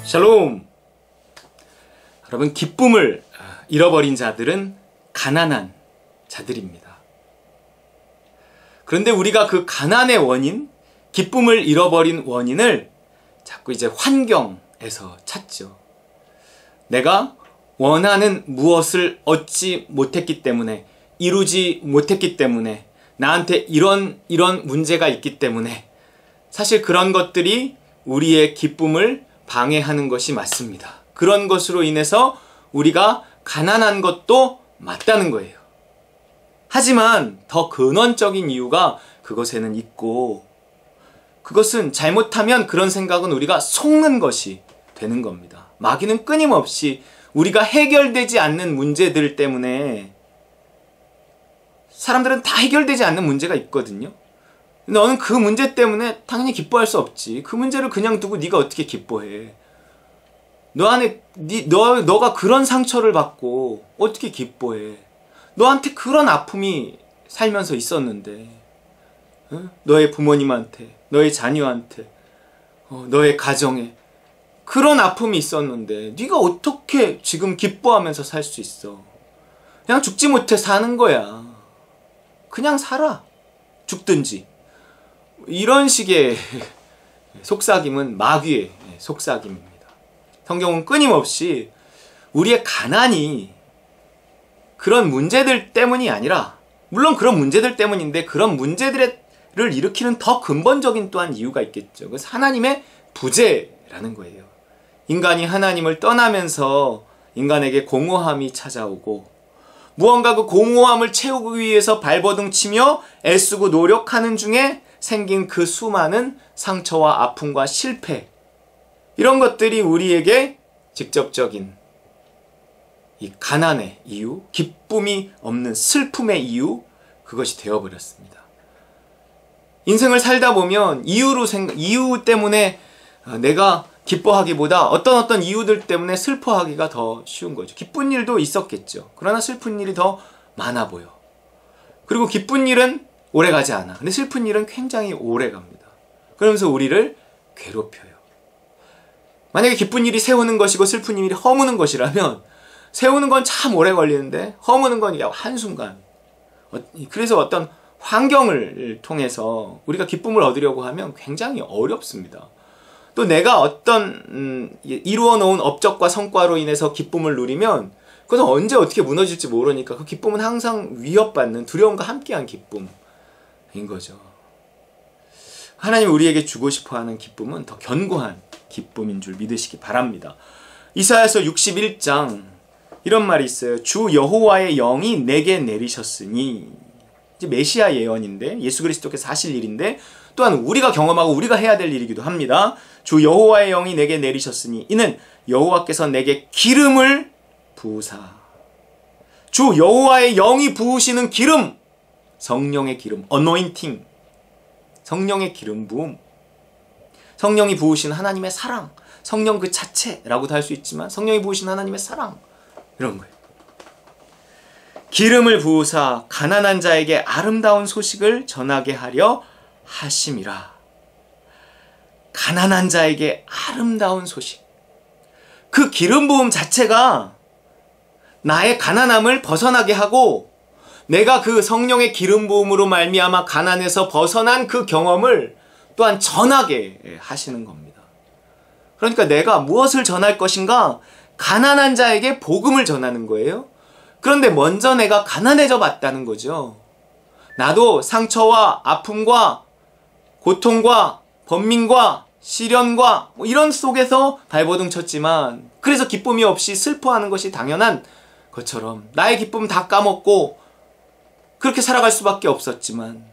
샬롬! 여러분, 기쁨을 잃어버린 자들은 가난한 자들입니다. 그런데 우리가 그 가난의 원인, 기쁨을 잃어버린 원인을 자꾸 이제 환경에서 찾죠. 내가 원하는 무엇을 얻지 못했기 때문에, 이루지 못했기 때문에, 나한테 이런 문제가 있기 때문에 사실 그런 것들이 우리의 기쁨을 방해하는 것이 맞습니다. 그런 것으로 인해서 우리가 가난한 것도 맞다는 거예요. 하지만 더 근원적인 이유가 그것에는 있고, 그것은 잘못하면 그런 생각은 우리가 속는 것이 되는 겁니다. 마귀는 끊임없이 우리가 해결되지 않는 문제들 때문에, 사람들은 다 해결되지 않는 문제가 있거든요. 너는 그 문제 때문에 당연히 기뻐할 수 없지. 그 문제를 그냥 두고 네가 어떻게 기뻐해. 너가 그런 상처를 받고 어떻게 기뻐해. 너한테 그런 아픔이 살면서 있었는데, 너의 부모님한테, 너의 자녀한테, 너의 가정에 그런 아픔이 있었는데 네가 어떻게 지금 기뻐하면서 살 수 있어. 그냥 죽지 못해 사는 거야. 그냥 살아. 죽든지. 이런 식의 속삭임은 마귀의 속삭임입니다. 성경은 끊임없이 우리의 가난이 그런 문제들 때문이 아니라, 물론 그런 문제들 때문인데 그런 문제들을 일으키는 더 근본적인 또한 이유가 있겠죠. 그래서 하나님의 부재라는 거예요. 인간이 하나님을 떠나면서 인간에게 공허함이 찾아오고, 무언가 그 공허함을 채우기 위해서 발버둥 치며 애쓰고 노력하는 중에 생긴 그 수많은 상처와 아픔과 실패, 이런 것들이 우리에게 직접적인 이 가난의 이유, 기쁨이 없는 슬픔의 이유, 그것이 되어버렸습니다. 인생을 살다 보면 이유 때문에 내가 기뻐하기보다 어떤 이유들 때문에 슬퍼하기가 더 쉬운 거죠. 기쁜 일도 있었겠죠. 그러나 슬픈 일이 더 많아 보여. 그리고 기쁜 일은 오래 가지 않아. 근데 슬픈 일은 굉장히 오래 갑니다. 그러면서 우리를 괴롭혀요. 만약에 기쁜 일이 세우는 것이고 슬픈 일이 허무는 것이라면, 세우는 건 참 오래 걸리는데 허무는 건 한순간. 그래서 어떤 환경을 통해서 우리가 기쁨을 얻으려고 하면 굉장히 어렵습니다. 또 내가 어떤 이루어 놓은 업적과 성과로 인해서 기쁨을 누리면 그것은 언제 어떻게 무너질지 모르니까 그 기쁨은 항상 위협받는, 두려움과 함께한 기쁨인 거죠. 하나님이 우리에게 주고 싶어하는 기쁨은 더 견고한 기쁨인 줄 믿으시기 바랍니다. 이사야서 61장 이런 말이 있어요. 주 여호와의 영이 내게 내리셨으니, 이제 메시아 예언인데, 예수 그리스도께서 하실 일인데 또한 우리가 경험하고 우리가 해야 될 일이기도 합니다. 주 여호와의 영이 내게 내리셨으니 이는 여호와께서 내게 기름을 부으사. 주 여호와의 영이 부으시는 기름, 성령의 기름, anointing, 성령의 기름 부음, 성령이 부으신 하나님의 사랑, 성령 그 자체라고도 할 수 있지만 성령이 부으신 하나님의 사랑, 이런 거예요. 기름을 부으사 가난한 자에게 아름다운 소식을 전하게 하려 하심이라. 가난한 자에게 아름다운 소식. 그 기름 부음 자체가 나의 가난함을 벗어나게 하고, 내가 그 성령의 기름 부음으로 말미암아 가난에서 벗어난 그 경험을 또한 전하게 하시는 겁니다. 그러니까 내가 무엇을 전할 것인가? 가난한 자에게 복음을 전하는 거예요. 그런데 먼저 내가 가난해져 봤다는 거죠. 나도 상처와 아픔과 고통과 번민과 시련과 이런 속에서 발버둥 쳤지만, 그래서 기쁨이 없이 슬퍼하는 것이 당연한 것처럼 나의 기쁨 다 까먹고 그렇게 살아갈 수밖에 없었지만,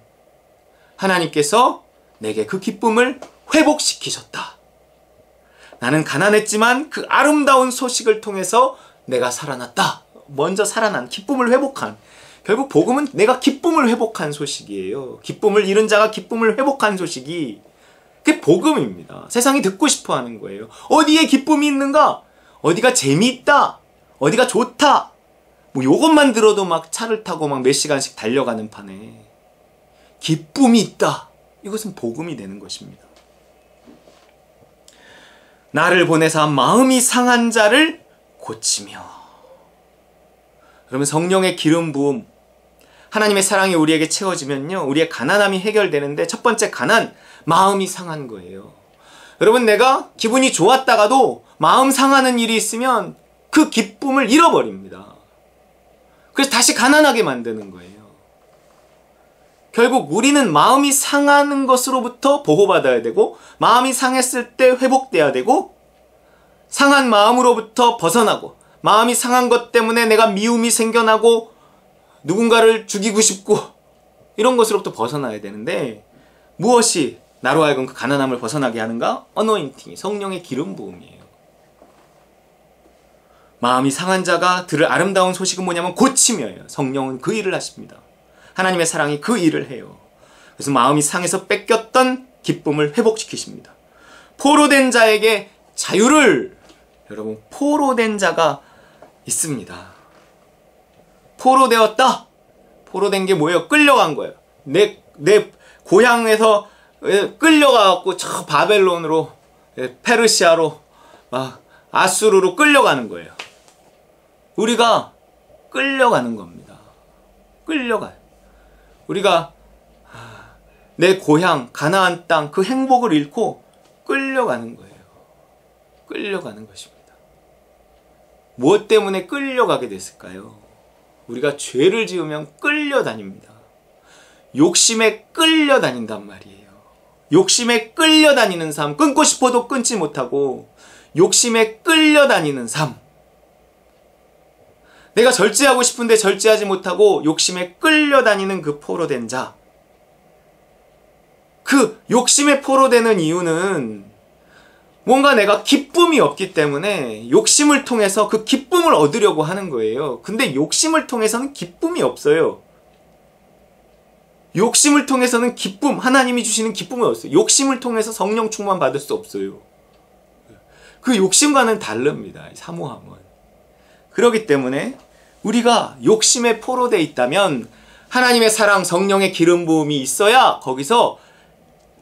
하나님께서 내게 그 기쁨을 회복시키셨다. 나는 가난했지만 그 아름다운 소식을 통해서 내가 살아났다. 먼저 살아난, 기쁨을 회복한, 결국 복음은 내가 기쁨을 회복한 소식이에요. 기쁨을 잃은 자가 기쁨을 회복한 소식이, 그게 복음입니다. 세상이 듣고 싶어 하는 거예요. 어디에 기쁨이 있는가? 어디가 재미있다? 어디가 좋다? 뭐 요것만 들어도 막 차를 타고 막 몇 시간씩 달려가는 판에 기쁨이 있다. 이것은 복음이 되는 것입니다. 나를 보내사 마음이 상한 자를 고치며. 그러면 성령의 기름 부음, 하나님의 사랑이 우리에게 채워지면요, 우리의 가난함이 해결되는데 첫 번째 가난, 마음이 상한 거예요. 여러분, 내가 기분이 좋았다가도 마음 상하는 일이 있으면 그 기쁨을 잃어버립니다. 그래서 다시 가난하게 만드는 거예요. 결국 우리는 마음이 상하는 것으로부터 보호받아야 되고, 마음이 상했을 때 회복돼야 되고, 상한 마음으로부터 벗어나고, 마음이 상한 것 때문에 내가 미움이 생겨나고 누군가를 죽이고 싶고 이런 것으로부터 벗어나야 되는데, 무엇이 나로 하여금 그 가난함을 벗어나게 하는가? 어노인팅이, 성령의 기름 부음이에요. 마음이 상한 자가 들을 아름다운 소식은 뭐냐면 고치며예요. 성령은 그 일을 하십니다. 하나님의 사랑이 그 일을 해요. 그래서 마음이 상해서 뺏겼던 기쁨을 회복시키십니다. 포로된 자에게 자유를, 여러분, 포로된 자가 있습니다. 포로되었다. 포로된 게 뭐예요? 끌려간 거예요. 내 고향에서 끌려가갖고 저 바벨론으로, 페르시아로, 아수르로 끌려가는 거예요. 우리가 끌려가는 겁니다. 끌려가요. 우리가 내 고향, 가나안 땅, 그 행복을 잃고 끌려가는 거예요. 끌려가는 것입니다. 무엇 때문에 끌려가게 됐을까요? 우리가 죄를 지으면 끌려다닙니다. 욕심에 끌려다닌단 말이에요. 욕심에 끌려다니는 삶, 끊고 싶어도 끊지 못하고 욕심에 끌려다니는 삶. 내가 절제하고 싶은데 절제하지 못하고 욕심에 끌려다니는 그 포로된 자. 그 욕심에 포로되는 이유는 뭔가 내가 기쁨이 없기 때문에 욕심을 통해서 그 기쁨을 얻으려고 하는 거예요. 근데 욕심을 통해서는 기쁨이 없어요. 욕심을 통해서는 기쁨, 하나님이 주시는 기쁨은 없어요. 욕심을 통해서 성령 충만 받을 수 없어요. 그 욕심과는 다릅니다. 사모함은. 그렇기 때문에 우리가 욕심에 포로되어 있다면 하나님의 사랑, 성령의 기름 부음이 있어야 거기서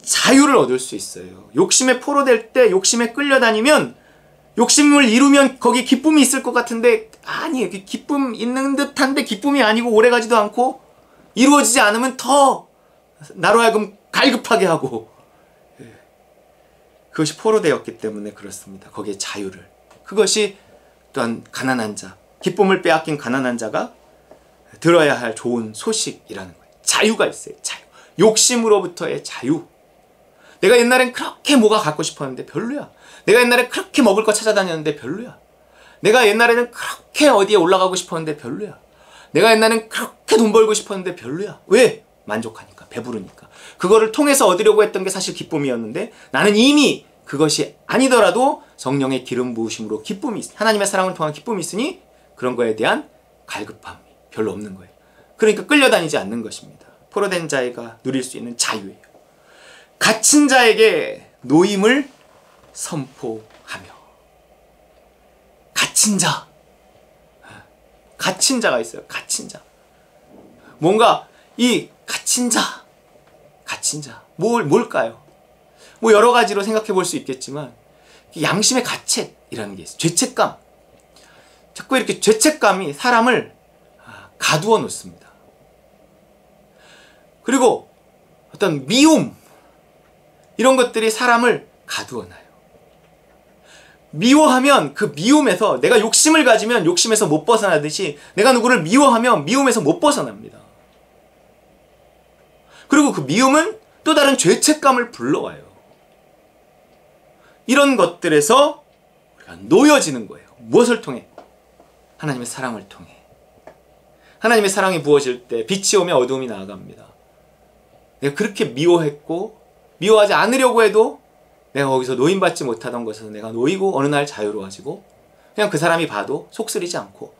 자유를 얻을 수 있어요. 욕심에 포로될 때 욕심에 끌려다니면, 욕심을 이루면 거기 기쁨이 있을 것 같은데 아니, 기쁨 있는 듯한데 기쁨이 아니고 오래가지도 않고 이루어지지 않으면 더 나로 하여금 갈급하게 하고, 그것이 포로되었기 때문에 그렇습니다. 거기에 자유를. 그것이 또한 가난한 자, 기쁨을 빼앗긴 가난한 자가 들어야 할 좋은 소식이라는 거예요. 자유가 있어요. 자유. 욕심으로부터의 자유. 내가 옛날엔 그렇게 뭐가 갖고 싶었는데 별로야. 내가 옛날에 그렇게 먹을 거 찾아다녔는데 별로야. 내가 옛날에는 그렇게 어디에 올라가고 싶었는데 별로야. 내가 옛날엔 그렇게 돈 벌고 싶었는데 별로야. 왜? 만족하니까, 배부르니까. 그거를 통해서 얻으려고 했던 게 사실 기쁨이었는데 나는 이미 그것이 아니더라도 성령의 기름 부으심으로 기쁨이 있으니, 하나님의 사랑을 통한 기쁨이 있으니 그런 거에 대한 갈급함이 별로 없는 거예요. 그러니까 끌려다니지 않는 것입니다. 포로된 자가 누릴 수 있는 자유예요. 갇힌 자에게 노임을 선포하며. 갇힌 자. 갇힌 자가 있어요. 갇힌 자. 뭔가 이 갇힌 자. 갇힌 자. 뭘까요? 뭐 여러 가지로 생각해 볼 수 있겠지만 양심의 가책이라는 게 있어요. 죄책감. 자꾸 이렇게 죄책감이 사람을 가두어 놓습니다. 그리고 어떤 미움, 이런 것들이 사람을 가두어 놔요. 미워하면 그 미움에서, 내가 욕심을 가지면 욕심에서 못 벗어나듯이 내가 누구를 미워하면 미움에서 못 벗어납니다. 그리고 그 미움은 또 다른 죄책감을 불러와요. 이런 것들에서 우리가 놓여지는 거예요. 무엇을 통해? 하나님의 사랑을 통해. 하나님의 사랑이 부어질 때 빛이 오면 어두움이 나아갑니다. 내가 그렇게 미워했고 미워하지 않으려고 해도 내가 거기서 노임받지 못하던 것에서 내가 놓이고 어느 날 자유로워지고, 그냥 그 사람이 봐도 속쓰리지 않고,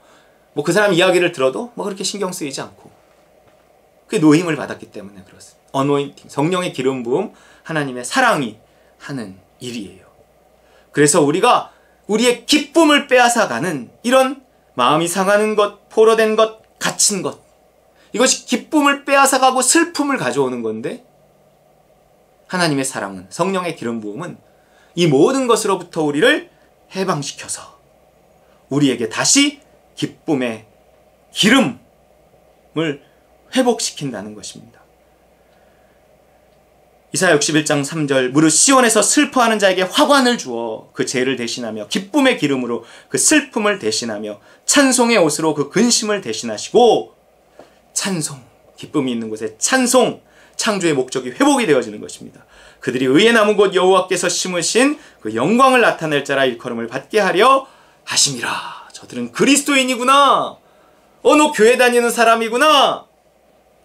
뭐 그 사람 이야기를 들어도 뭐 그렇게 신경 쓰이지 않고, 그게 노임을 받았기 때문에 그렇습니다. 어노인팅, 성령의 기름 부음, 하나님의 사랑이 하는 일이에요. 그래서 우리가 우리의 기쁨을 빼앗아가는 이런 마음이 상하는 것, 포로된 것, 갇힌 것, 이것이 기쁨을 빼앗아가고 슬픔을 가져오는 건데, 하나님의 사랑은, 성령의 기름 부음은 이 모든 것으로부터 우리를 해방시켜서 우리에게 다시 기쁨의 기름을 회복시킨다는 것입니다. 이사야 61장 3절 무릇 시온에서 슬퍼하는 자에게 화관을 주어 그 죄를 대신하며 기쁨의 기름으로 그 슬픔을 대신하며 찬송의 옷으로 그 근심을 대신하시고 찬송, 기쁨이 있는 곳에 찬송, 창조의 목적이 회복이 되어지는 것입니다. 그들이 의의 나무 곧 여호와께서 심으신 그 영광을 나타낼 자라 일컬음을 받게 하려 하심이라. 저들은 그리스도인이구나. 너 교회 다니는 사람이구나.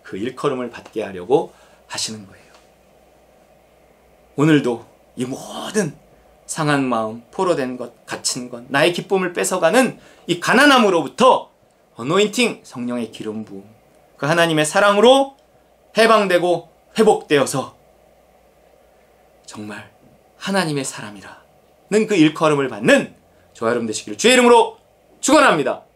그 일컬음을 받게 하려고 하시는 거예요. 오늘도 이 모든 상한 마음, 포로된 것, 갇힌 것, 나의 기쁨을 뺏어가는 이 가난함으로부터 어노인팅, 성령의 기름 부음, 그 하나님의 사랑으로 해방되고 회복되어서 정말 하나님의 사람이라는 그 일컬음을 받는 저와 여러분 되시기를 주의 이름으로 축원합니다.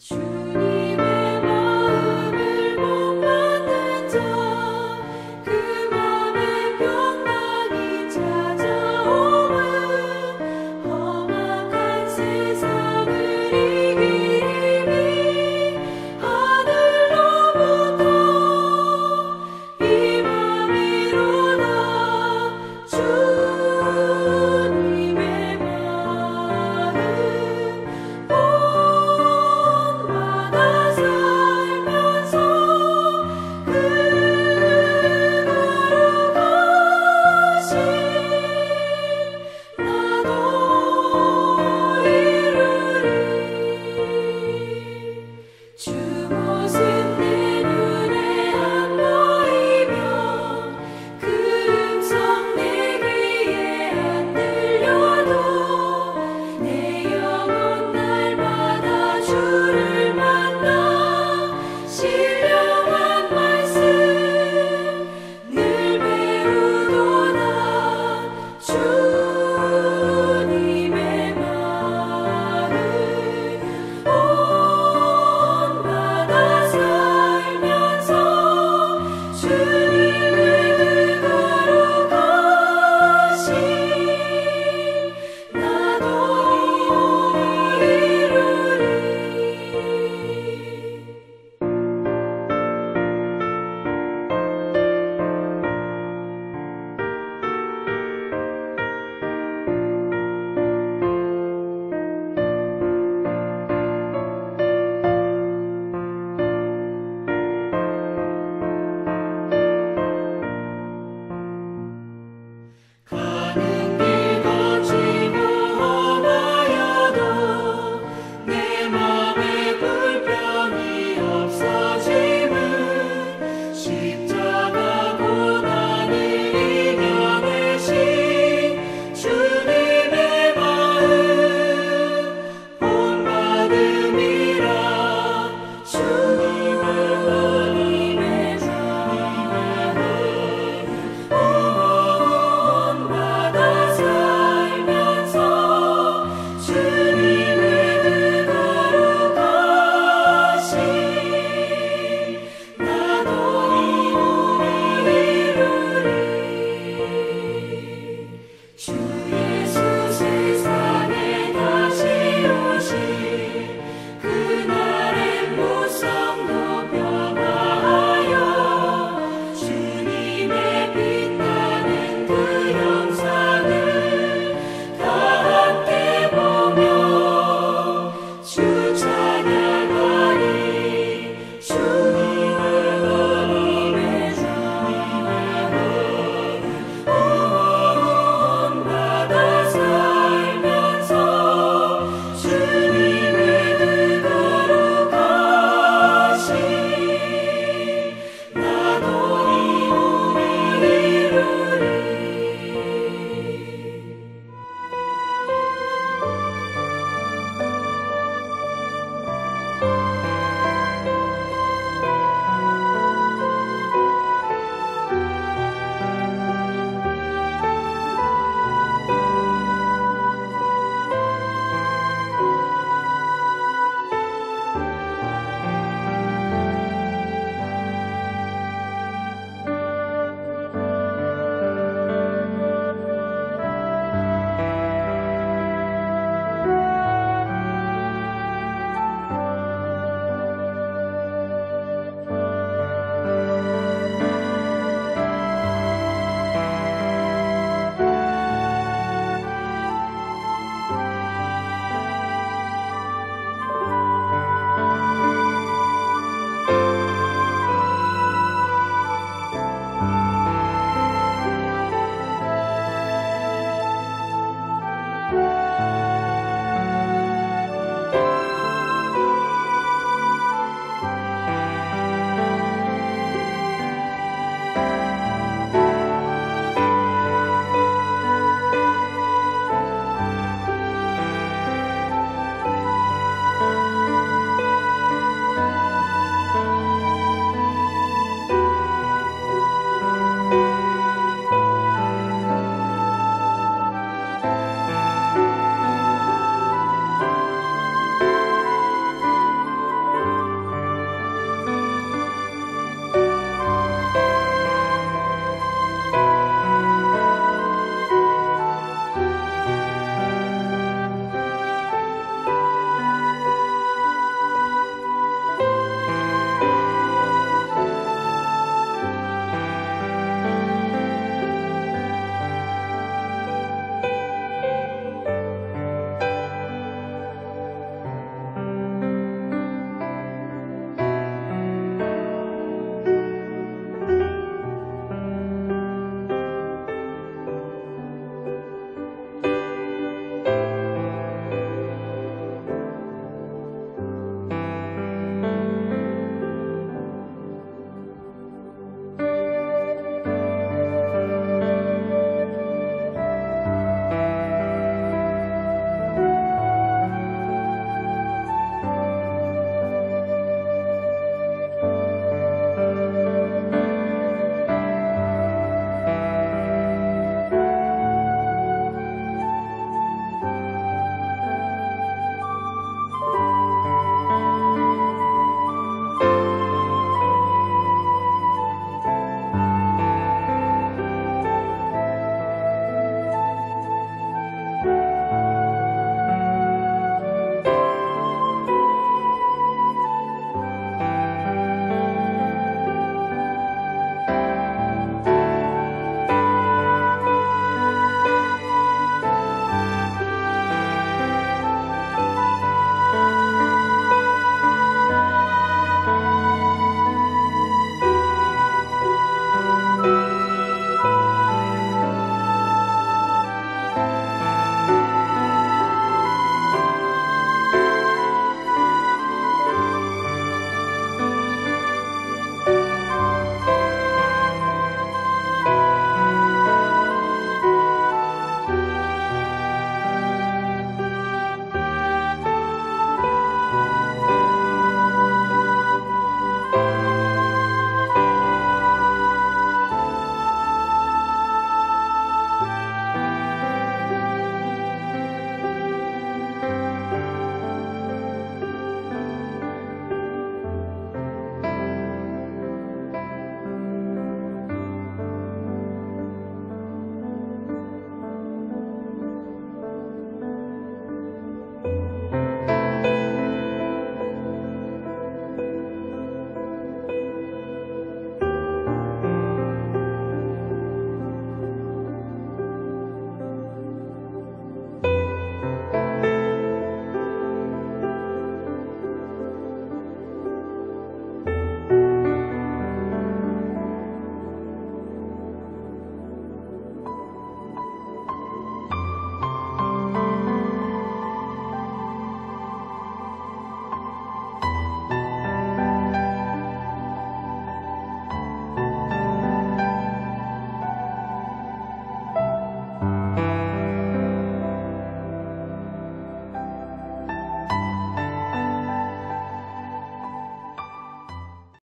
주